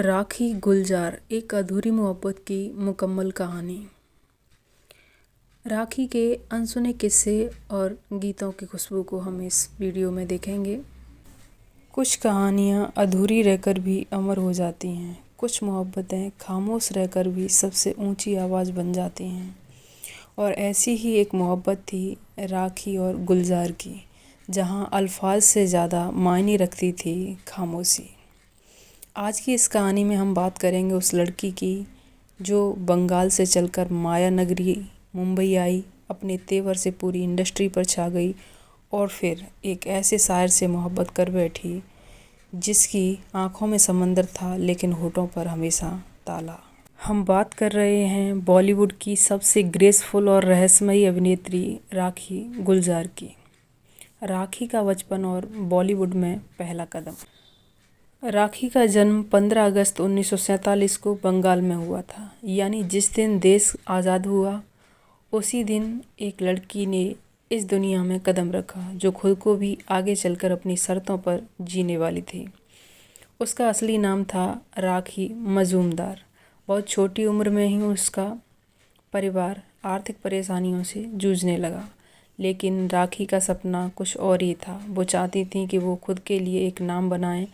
राखी गुलजार एक अधूरी मोहब्बत की मुकम्मल कहानी। राखी के अनसुने किस्से और गीतों की खुशबू को हम इस वीडियो में देखेंगे। कुछ कहानियाँ अधूरी रहकर भी अमर हो जाती हैं, कुछ मोहब्बतें खामोश रहकर भी सबसे ऊंची आवाज़ बन जाती हैं। और ऐसी ही एक मोहब्बत थी राखी और गुलजार की, जहाँ अल्फाज से ज़्यादा मायने रखती थी खामोशी। आज की इस कहानी में हम बात करेंगे उस लड़की की जो बंगाल से चलकर माया नगरी मुंबई आई, अपने तेवर से पूरी इंडस्ट्री पर छा गई और फिर एक ऐसे शायर से मोहब्बत कर बैठी जिसकी आंखों में समंदर था लेकिन होठों पर हमेशा ताला। हम बात कर रहे हैं बॉलीवुड की सबसे ग्रेसफुल और रहस्यमयी अभिनेत्री राखी गुलजार की। राखी का बचपन और बॉलीवुड में पहला कदम। राखी का जन्म 15 अगस्त 1947 को बंगाल में हुआ था, यानी जिस दिन देश आज़ाद हुआ उसी दिन एक लड़की ने इस दुनिया में कदम रखा जो खुद को भी आगे चलकर अपनी शर्तों पर जीने वाली थी। उसका असली नाम था राखी मजूमदार। बहुत छोटी उम्र में ही उसका परिवार आर्थिक परेशानियों से जूझने लगा, लेकिन राखी का सपना कुछ और ही था। वो चाहती थी कि वो खुद के लिए एक नाम बनाएं,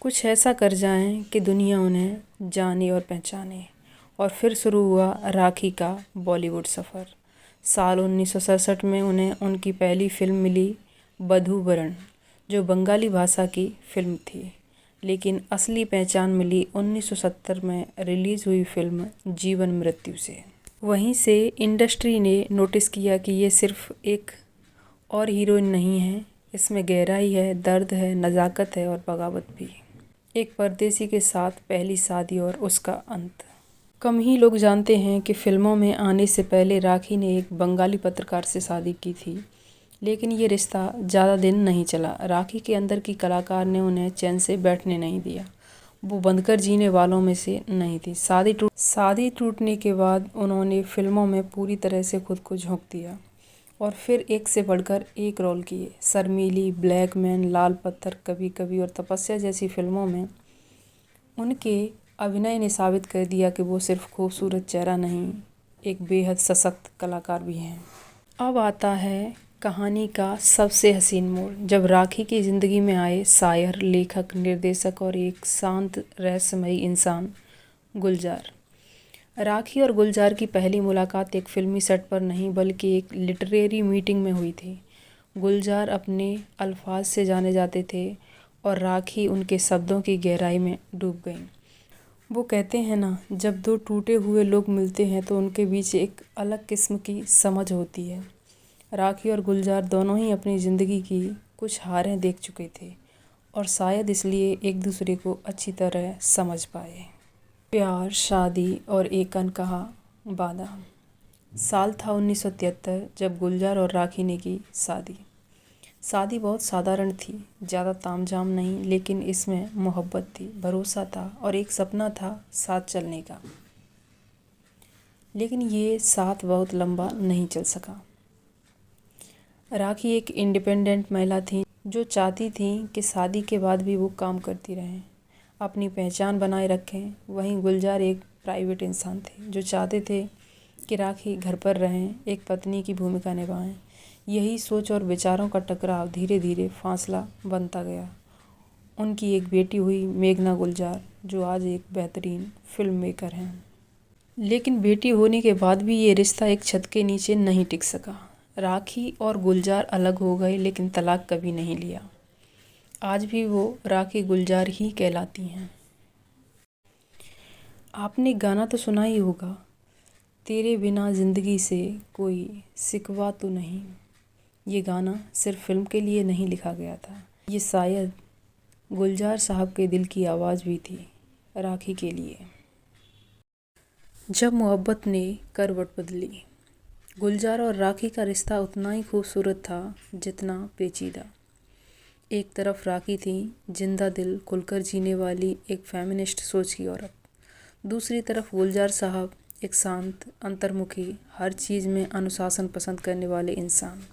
कुछ ऐसा कर जाएं कि दुनिया उन्हें जाने और पहचाने। और फिर शुरू हुआ राखी का बॉलीवुड सफ़र। साल 1967 में उन्हें उनकी पहली फिल्म मिली बधू-बरण, जो बंगाली भाषा की फिल्म थी, लेकिन असली पहचान मिली 1970 में रिलीज़ हुई फिल्म जीवन मृत्यु से। वहीं से इंडस्ट्री ने नोटिस किया कि ये सिर्फ एक और हीरोइन नहीं है, इसमें गहराई है, दर्द है, नज़ाकत है और बगावत भी। एक परदेसी के साथ पहली शादी और उसका अंत। कम ही लोग जानते हैं कि फिल्मों में आने से पहले राखी ने एक बंगाली पत्रकार से शादी की थी, लेकिन ये रिश्ता ज़्यादा दिन नहीं चला। राखी के अंदर की कलाकार ने उन्हें चैन से बैठने नहीं दिया। वो बंधकर जीने वालों में से नहीं थी। शादी टूटने के बाद उन्होंने फिल्मों में पूरी तरह से खुद को झोंक दिया और फिर एक से बढ़कर एक रोल किए। शर्मीली, ब्लैकमैन, लाल पत्थर, कभी कभी और तपस्या जैसी फिल्मों में उनके अभिनय ने साबित कर दिया कि वो सिर्फ खूबसूरत चेहरा नहीं, एक बेहद सशक्त कलाकार भी हैं। अब आता है कहानी का सबसे हसीन मोड़, जब राखी की ज़िंदगी में आए शायर, लेखक, निर्देशक और एक शांत रहस्यमयी इंसान गुलजार। राखी और गुलजार की पहली मुलाकात एक फिल्मी सेट पर नहीं बल्कि एक लिटरेरी मीटिंग में हुई थी। गुलजार अपने अल्फाज से जाने जाते थे और राखी उनके शब्दों की गहराई में डूब गईं। वो कहते हैं ना, जब दो टूटे हुए लोग मिलते हैं तो उनके बीच एक अलग किस्म की समझ होती है। राखी और गुलजार दोनों ही अपनी ज़िंदगी की कुछ हारें देख चुके थे और शायद इसलिए एक दूसरे को अच्छी तरह समझ पाए। प्यार, शादी और एक अनकहा वादा। साल था 1973 जब गुलजार और राखी ने की शादी। शादी बहुत साधारण थी, ज़्यादा तामझाम नहीं, लेकिन इसमें मोहब्बत थी, भरोसा था और एक सपना था साथ चलने का। लेकिन ये साथ बहुत लंबा नहीं चल सका। राखी एक इंडिपेंडेंट महिला थी जो चाहती थी कि शादी के बाद भी वो काम करती रहें, अपनी पहचान बनाए रखें। वहीं गुलजार एक प्राइवेट इंसान थे जो चाहते थे कि राखी घर पर रहें, एक पत्नी की भूमिका निभाएं। यही सोच और विचारों का टकराव धीरे धीरे फासला बनता गया। उनकी एक बेटी हुई मेघना गुलजार, जो आज एक बेहतरीन फिल्म मेकर हैं। लेकिन बेटी होने के बाद भी ये रिश्ता एक छत के नीचे नहीं टिक सका। राखी और गुलजार अलग हो गए लेकिन तलाक कभी नहीं लिया। आज भी वो राखी गुलजार ही कहलाती हैं। आपने गाना तो सुना ही होगा, तेरे बिना ज़िंदगी से कोई सिकवा तो नहीं। ये गाना सिर्फ फिल्म के लिए नहीं लिखा गया था, ये शायद गुलजार साहब के दिल की आवाज़ भी थी राखी के लिए। जब मोहब्बत ने करवट बदली। गुलजार और राखी का रिश्ता उतना ही खूबसूरत था जितना पेचीदा। एक तरफ राखी थी जिंदा दिल, खुलकर जीने वाली एक फेमिनिस्ट सोच की औरत। दूसरी तरफ गुलजार साहब एक शांत, अंतर्मुखी, हर चीज़ में अनुशासन पसंद करने वाले इंसान।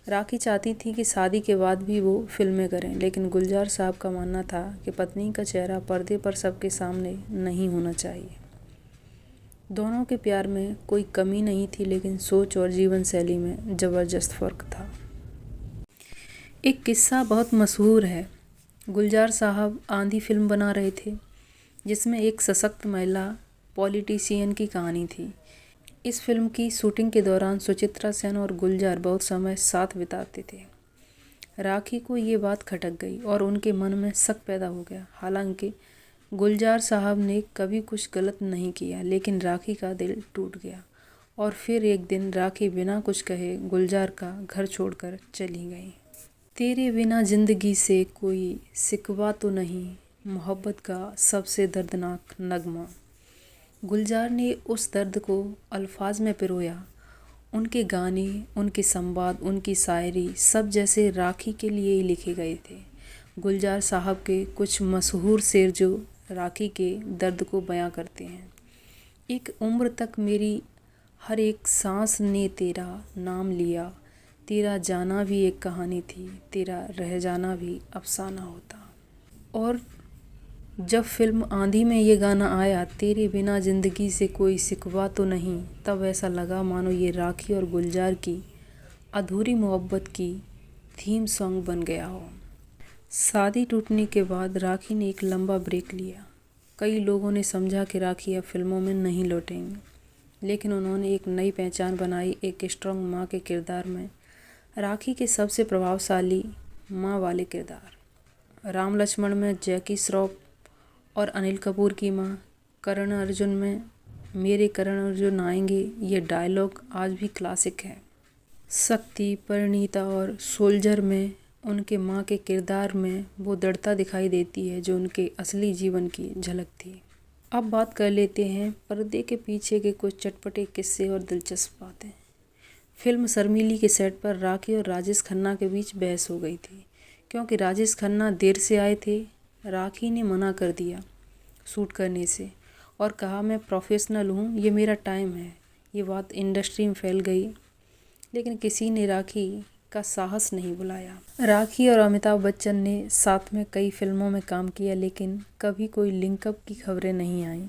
राखी चाहती थी कि शादी के बाद भी वो फिल्में करें, लेकिन गुलजार साहब का मानना था कि पत्नी का चेहरा पर्दे पर सबके सामने नहीं होना चाहिए। दोनों के प्यार में कोई कमी नहीं थी, लेकिन सोच और जीवन शैली में ज़बरदस्त फ़र्क था। एक किस्सा बहुत मशहूर है। गुलजार साहब आंधी फिल्म बना रहे थे, जिसमें एक सशक्त महिला पॉलिटिशियन की कहानी थी। इस फिल्म की शूटिंग के दौरान सुचित्रा सेन और गुलजार बहुत समय साथ बिताते थे। राखी को ये बात खटक गई और उनके मन में शक पैदा हो गया। हालांकि गुलजार साहब ने कभी कुछ गलत नहीं किया, लेकिन राखी का दिल टूट गया और फिर एक दिन राखी बिना कुछ कहे गुलजार का घर छोड़कर चली गई। तेरे बिना जिंदगी से कोई शिकवा तो नहीं, मोहब्बत का सबसे दर्दनाक नगमा। गुलजार ने उस दर्द को अल्फाज में पिरोया। उनके गाने, उनके संवाद, उनकी शायरी सब जैसे राखी के लिए ही लिखे गए थे। गुलजार साहब के कुछ मशहूर शेर जो राखी के दर्द को बयां करते हैं। एक उम्र तक मेरी हर एक सांस ने तेरा नाम लिया, तेरा जाना भी एक कहानी थी, तेरा रह जाना भी अफसाना होता। और जब फिल्म आंधी में ये गाना आया, तेरे बिना ज़िंदगी से कोई शिकवा तो नहीं, तब ऐसा लगा मानो ये राखी और गुलजार की अधूरी मोहब्बत की थीम सॉन्ग बन गया हो। शादी टूटने के बाद राखी ने एक लंबा ब्रेक लिया। कई लोगों ने समझा कि राखी अब फिल्मों में नहीं लौटेंगी, लेकिन उन्होंने एक नई पहचान बनाई, एक स्ट्रॉन्ग माँ के किरदार में। राखी के सबसे प्रभावशाली माँ वाले किरदार, राम लक्ष्मण में जैकी श्रॉफ और अनिल कपूर की माँ, करण अर्जुन में मेरे करण अर्जुन आएंगे, ये डायलॉग आज भी क्लासिक है। शक्ति, परिणीता और सोल्जर में उनके माँ के किरदार में वो दृढ़ता दिखाई देती है जो उनके असली जीवन की झलक थी। अब बात कर लेते हैं पर्दे के पीछे के कुछ चटपटे किस्से और दिलचस्प बातें। फिल्म शर्मीली के सेट पर राखी और राजेश खन्ना के बीच बहस हो गई थी, क्योंकि राजेश खन्ना देर से आए थे। राखी ने मना कर दिया शूट करने से और कहा, मैं प्रोफेशनल हूँ, ये मेरा टाइम है। ये बात इंडस्ट्री में फैल गई, लेकिन किसी ने राखी का साहस नहीं बुलाया। राखी और अमिताभ बच्चन ने साथ में कई फिल्मों में काम किया, लेकिन कभी कोई लिंकअप की खबरें नहीं आईं।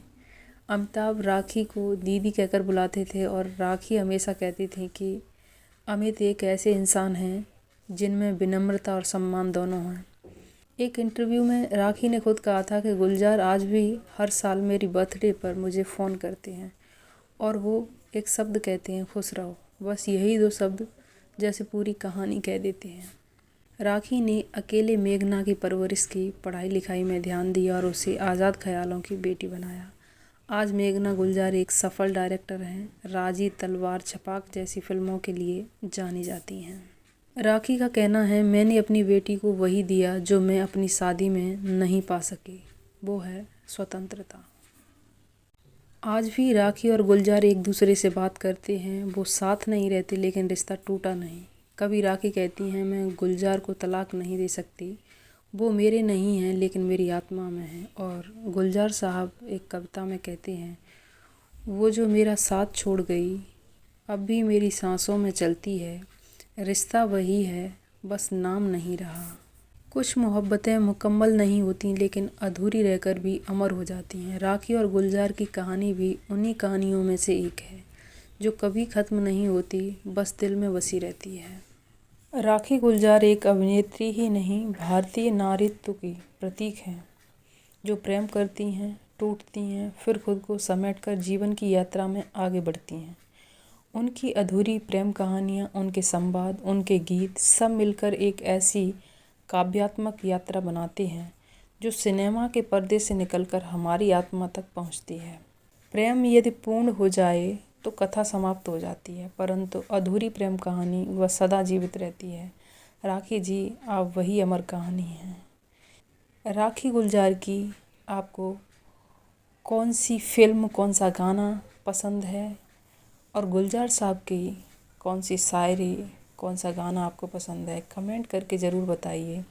अमिताभ राखी को दीदी कहकर बुलाते थे और राखी हमेशा कहती थी कि अमित एक ऐसे इंसान हैं जिनमें विनम्रता और सम्मान दोनों हैं। एक इंटरव्यू में राखी ने खुद कहा था कि गुलजार आज भी हर साल मेरी बर्थडे पर मुझे फ़ोन करते हैं और वो एक शब्द कहते हैं, खुश रहो। बस यही दो शब्द जैसे पूरी कहानी कह देते हैं। राखी ने अकेले मेघना की परवरिश की, पढ़ाई लिखाई में ध्यान दिया और उसे आज़ाद ख्यालों की बेटी बनाया। आज मेघना गुलजार एक सफल डायरेक्टर हैं। राजी, तलवार, छपाक जैसी फिल्मों के लिए जानी जाती हैं। राखी का कहना है, मैंने अपनी बेटी को वही दिया जो मैं अपनी शादी में नहीं पा सकी, वो है स्वतंत्रता। आज भी राखी और गुलजार एक दूसरे से बात करते हैं। वो साथ नहीं रहते, लेकिन रिश्ता टूटा नहीं। कभी राखी कहती हैं, मैं गुलजार को तलाक नहीं दे सकती, वो मेरे नहीं हैं लेकिन मेरी आत्मा में है। और गुलजार साहब एक कविता में कहते हैं, वो जो मेरा साथ छोड़ गई अब भी मेरी सांसों में चलती है, रिश्ता वही है बस नाम नहीं रहा। कुछ मोहब्बतें मुकम्मल नहीं होती, लेकिन अधूरी रहकर भी अमर हो जाती हैं। राखी और गुलजार की कहानी भी उन्हीं कहानियों में से एक है जो कभी ख़त्म नहीं होती, बस दिल में बसी रहती है। राखी गुलजार एक अभिनेत्री ही नहीं, भारतीय नारीत्व की प्रतीक हैं, जो प्रेम करती हैं, टूटती हैं, फिर खुद को समेटकर जीवन की यात्रा में आगे बढ़ती हैं। उनकी अधूरी प्रेम कहानियाँ, उनके संवाद, उनके गीत सब मिलकर एक ऐसी काव्यात्मक यात्रा बनाते हैं जो सिनेमा के पर्दे से निकलकर हमारी आत्मा तक पहुँचती है। प्रेम यदि पूर्ण हो जाए तो कथा समाप्त हो जाती है, परंतु अधूरी प्रेम कहानी वह सदा जीवित रहती है। राखी जी, आप वही अमर कहानी हैं। राखी गुलजार की आपको कौन सी फिल्म, कौन सा गाना पसंद है और गुलजार साहब की कौन सी शायरी, कौन सा गाना आपको पसंद है, कमेंट करके ज़रूर बताइए।